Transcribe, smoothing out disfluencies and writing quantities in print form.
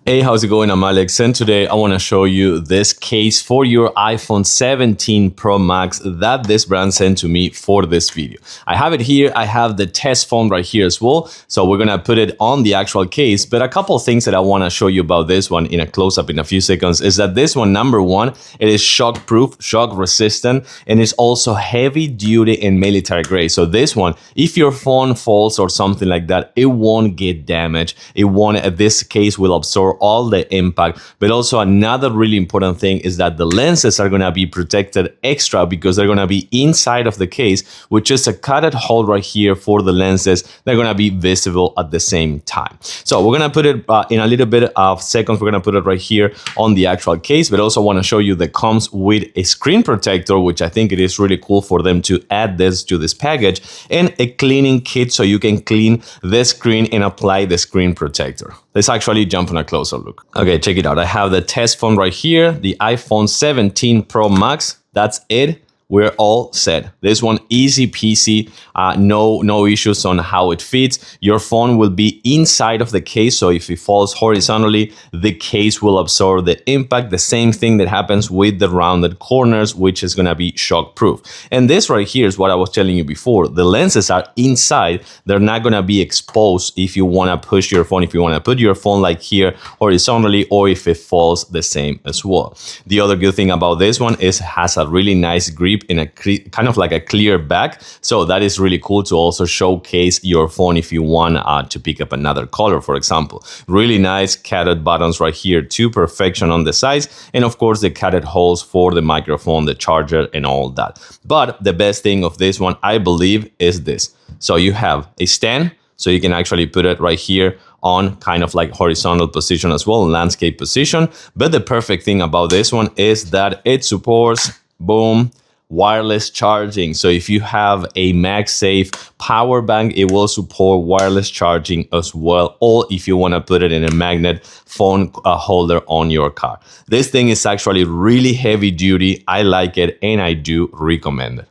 Hey, how's it going? I'm Alex, and today I want to show you this case for your iPhone 17 Pro Max that this brand sent to me for this video. I have it here. I have the test phone right here as well, so we're gonna put it on the actual case. But a couple of things that I want to show you about this one in a close-up in a few seconds is that this one, number one, it is shock-proof, shock-resistant, and it's also heavy-duty and military grade. So this one, if your phone falls or something like that, it won't get damaged. It won't. This case will absorb all the impact. But also another really important thing is that the lenses are going to be protected extra because they're going to be inside of the case, which is a cutted hole right here for the lenses. They're going to be visible at the same time. So we're going to put it in a little bit of seconds. We're going to put it right here on the actual case, but also want to show you that comes with a screen protector, which I think it is really cool for them to add this to this package, and a cleaning kit so you can clean the screen and apply the screen protector. Let's actually jump on a closer look. Okay, check it out. I have the test phone right here, the iPhone 17 Pro Max. That's it. We're all set. This one easy peasy, no issues on how it fits. Your phone will be inside of the case, so if it falls horizontally, the case will absorb the impact. The same thing that happens with the rounded corners, which is gonna be shock proof. And this right here is what I was telling you before. The lenses are inside. They're not gonna be exposed if you wanna push your phone, if you wanna put your phone like here horizontally, or if it falls the same as well. The other good thing about this one is it has a really nice grip in a kind of like a clear back, so that is really cool to also showcase your phone if you want to pick up another color, for example. Really nice catted buttons right here to perfection on the sides, and of course the catted holes for the microphone, the charger, and all that. But the best thing of this one, I believe, is this. So you have a stand, so you can actually put it right here on kind of like horizontal position as well, landscape position. But the perfect thing about this one is that it supports, boom, wireless charging. So if you have a MagSafe power bank, it will support wireless charging as well, or if you want to put it in a magnet phone holder on your car. This thing is actually really heavy duty. I like it and I do recommend it.